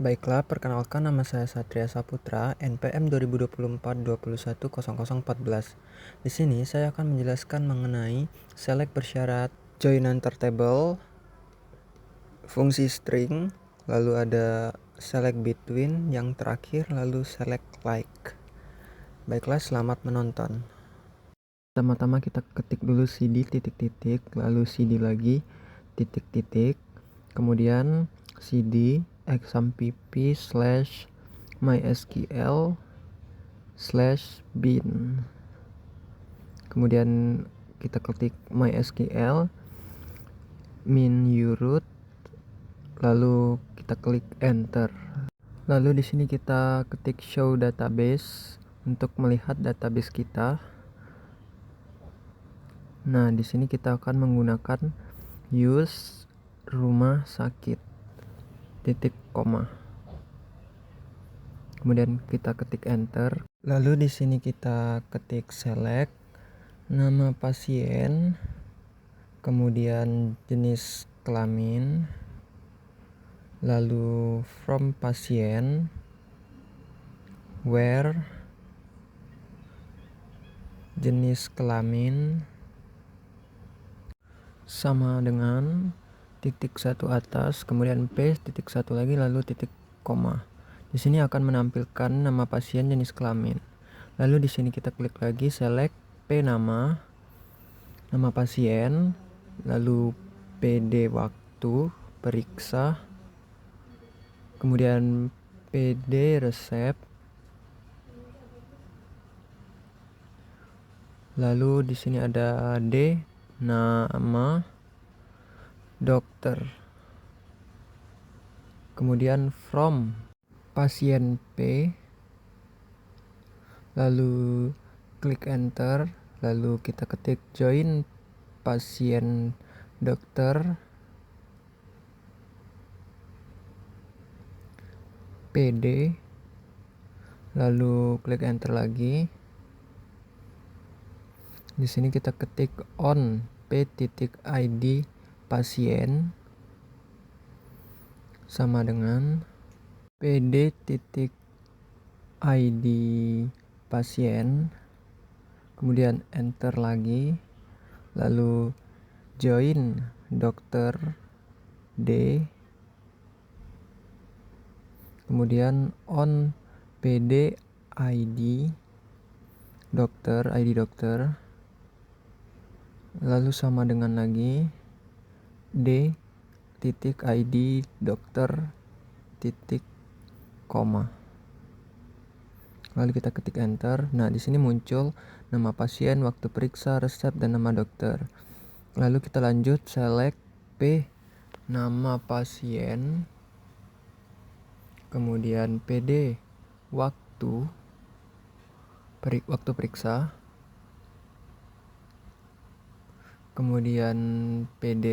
Baiklah, perkenalkan nama saya Satria Saputra, NPM 2024-210014. Di sini saya akan menjelaskan mengenai select bersyarat, join antar table, fungsi string, lalu ada select between, yang terakhir lalu select like. Baiklah, selamat menonton. Pertama-tama kita ketik dulu cd titik-titik, lalu cd lagi titik-titik, kemudian cd xmpp/mysql/bin, kemudian kita ketik mysql min uroot, lalu kita klik enter. Lalu di sini kita ketik show database untuk melihat database kita. Nah, di sini kita akan menggunakan use rumah sakit titik koma. Kemudian kita ketik enter. Lalu di sini kita ketik select nama pasien, kemudian jenis kelamin, lalu from pasien, where, jenis kelamin, sama dengan titik satu atas, kemudian paste titik satu lagi, lalu titik koma. Di sini akan menampilkan nama pasien, jenis kelamin. Lalu di sini kita klik lagi select nama pasien, lalu PD waktu periksa, kemudian PD resep, lalu di sini ada D nama dokter, kemudian from pasien P, lalu klik enter, lalu kita ketik join pasien dokter PD, lalu klik enter lagi. Di sini kita ketik on p.id pasien sama dengan pd.id pasien, kemudian enter lagi, lalu join dokter D, kemudian on pd.id dokter, ID dokter, lalu sama dengan lagi d.id dokter titik koma. Lalu kita ketik enter. Nah, di sini muncul nama pasien, waktu periksa, resep, dan nama dokter. Lalu kita lanjut select P nama pasien, kemudian PD waktu periksa, kemudian PD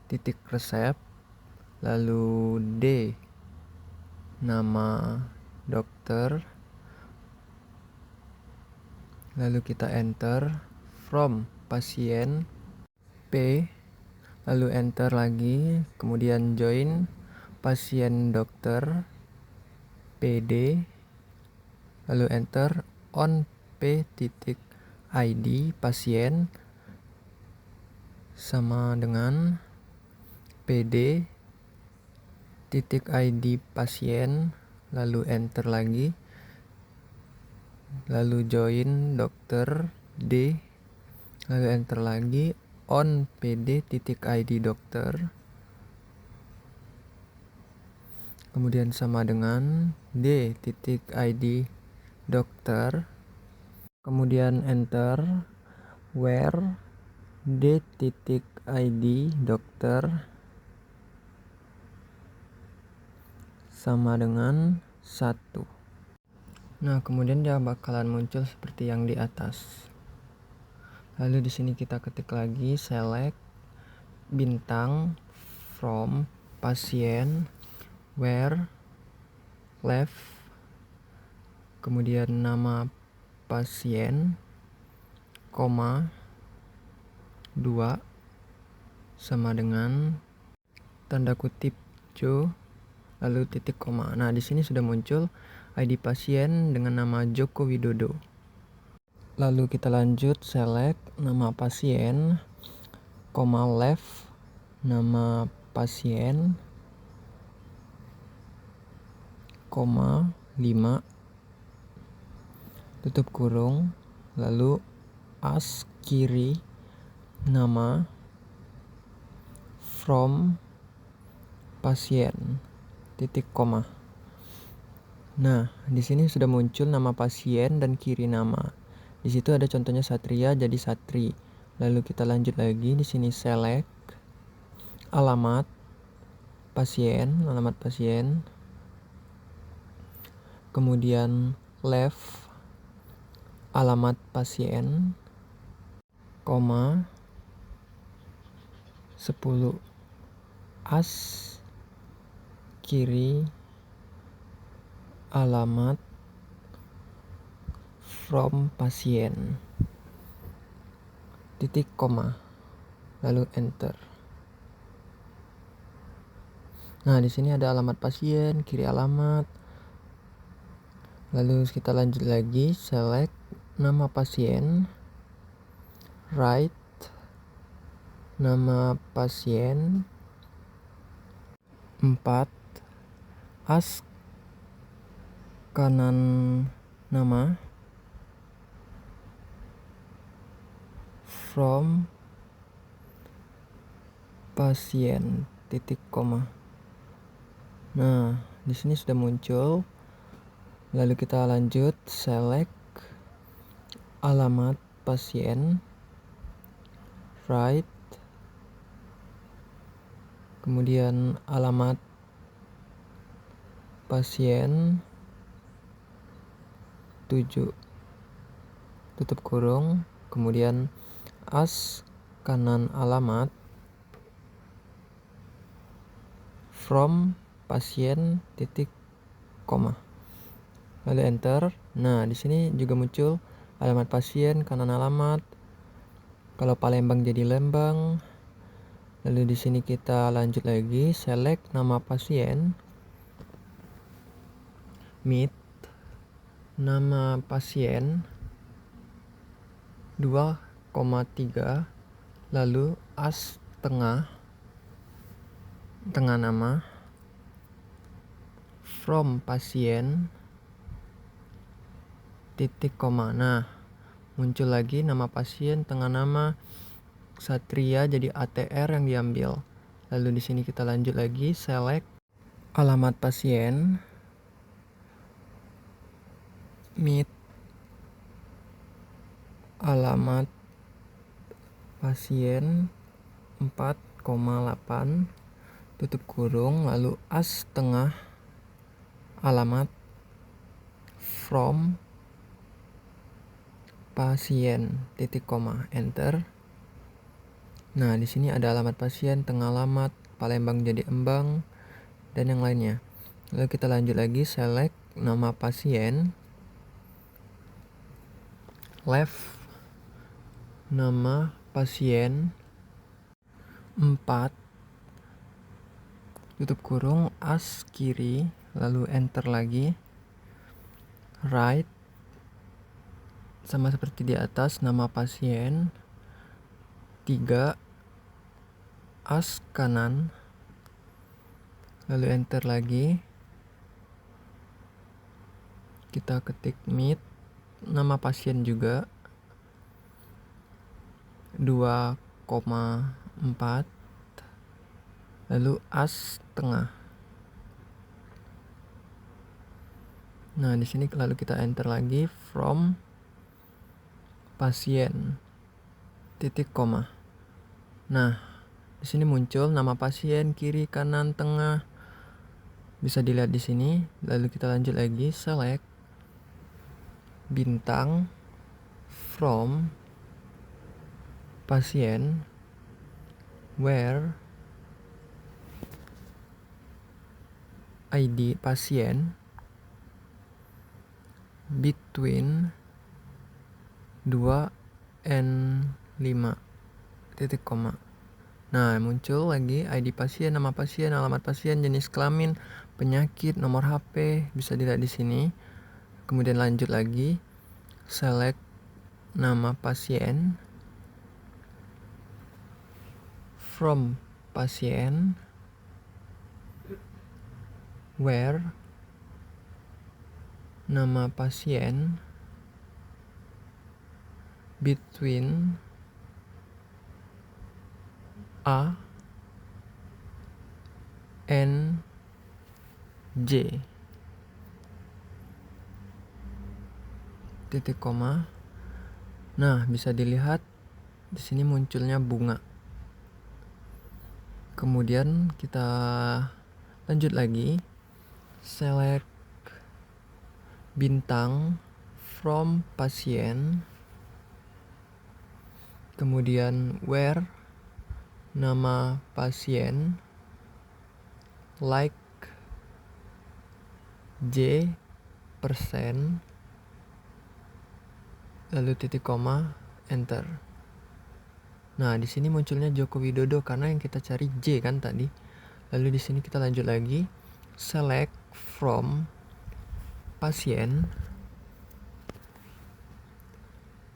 titik resep, lalu D nama dokter, lalu kita enter, from pasien P, lalu enter lagi, kemudian join pasien dokter PD, lalu enter, on p.id pasien sama dengan pd.id pasien, lalu enter lagi, lalu join dokter D, lalu enter lagi, on pd.id dokter, kemudian sama dengan d.id dokter, kemudian enter, where d.id dokter sama dengan 1. Nah, kemudian dia bakalan muncul seperti yang di atas. Lalu di sini kita ketik lagi select bintang from pasien, where, left, kemudian nama pasien, koma 2 sama dengan tanda kutip Joe, lalu titik koma. Nah, di sini sudah muncul ID pasien dengan nama Joko Widodo. Lalu kita lanjut select nama pasien, koma left nama pasien, koma 5 tutup kurung, lalu as kiri nama from pasien titik koma. Nah, di sini sudah muncul nama pasien dan kiri nama. Di situ ada contohnya Satria jadi Satri. Lalu kita lanjut lagi di sini select alamat pasien, kemudian left alamat pasien, koma 10 as kiri alamat from pasien titik koma, lalu enter. Nah, di sini ada alamat pasien, kiri alamat. Lalu kita lanjut lagi select nama pasien, right nama pasien 4 as kanan nama from pasien titik koma. Nah, di sini sudah muncul. Lalu kita lanjut select alamat pasien, right, kemudian alamat pasien 7 tutup kurung, kemudian as kanan alamat from pasien titik koma, lalu enter. Nah, di sini juga muncul alamat pasien kanan alamat. Kalau Palembang jadi Lembang. Lalu di sini kita lanjut lagi select nama pasien, meet nama pasien 2,3, lalu as tengah nama from pasien titik koma. Nah, muncul lagi nama pasien tengah nama Satria jadi ATR yang diambil. Lalu di sini kita lanjut lagi select alamat pasien, meet alamat pasien 4,8 tutup kurung, lalu as tengah alamat from pasien titik koma, enter. Nah, di sini ada alamat pasien tengah alamat Palembang jadi Embang dan yang lainnya. Lalu kita lanjut lagi select nama pasien, left nama pasien 4 tutup kurung, as kiri, lalu enter lagi, right sama seperti di atas nama pasien 3 as kanan, lalu enter lagi. Kita ketik meet nama pasien juga 2,4, lalu as tengah. Nah, di sini lalu kita enter lagi from pasien titik koma. Nah, di sini muncul nama pasien kiri, kanan, tengah. Bisa dilihat di sini. Lalu kita lanjut lagi select bintang from pasien where ID pasien between 2 and 5 titik koma. Nah, muncul lagi ID pasien, nama pasien, alamat pasien, jenis kelamin, penyakit, nomor HP bisa dilihat di sini. Kemudian lanjut lagi, select nama pasien, from pasien, where nama pasien, between A and J, titik koma. Nah, bisa dilihat di sini munculnya bunga. Kemudian kita lanjut lagi, select bintang from pasien, kemudian where nama pasien, like J persen, lalu titik koma, enter. Nah, di sini munculnya Joko Widodo karena yang kita cari J kan tadi. Lalu di sini kita lanjut lagi, select from pasien,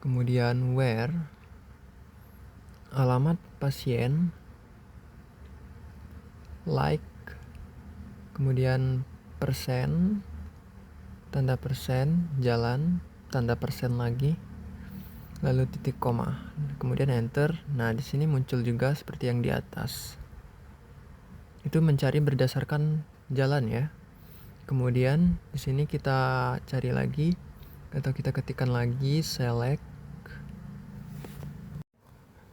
kemudian where alamat pasien, like, kemudian persen, tanda persen, jalan, tanda persen lagi, lalu titik koma, kemudian enter. Nah, di sini muncul juga seperti yang di atas. Itu mencari berdasarkan jalan ya. Kemudian di sini kita cari lagi atau kita ketikkan lagi, select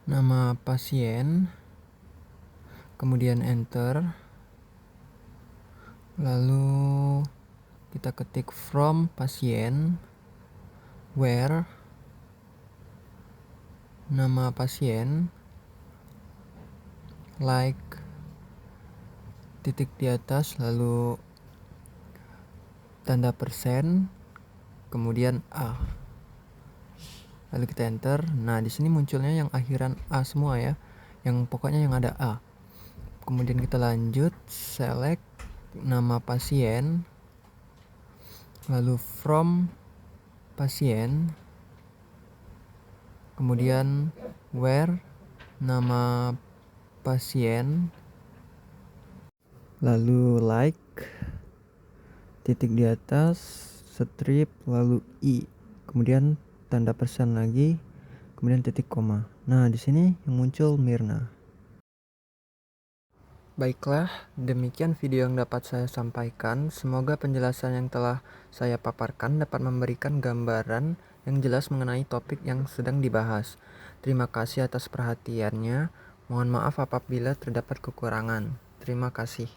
nama pasien, kemudian enter. Lalu kita ketik from pasien, where nama pasien, like, titik di atas, lalu tanda persen, kemudian A. Lalu kita enter. Nah, di sini munculnya yang akhiran A semua ya. Yang pokoknya yang ada A. Kemudian kita lanjut, select nama pasien, lalu from pasien, kemudian where nama pasien, lalu like, titik di atas, strip, lalu I, kemudian tanda persen lagi, kemudian titik koma. Nah, di sini yang muncul Mirna. Baiklah, demikian video yang dapat saya sampaikan. Semoga penjelasan yang telah saya paparkan dapat memberikan gambaran yang jelas mengenai topik yang sedang dibahas. Terima kasih atas perhatiannya. Mohon maaf apabila terdapat kekurangan. Terima kasih.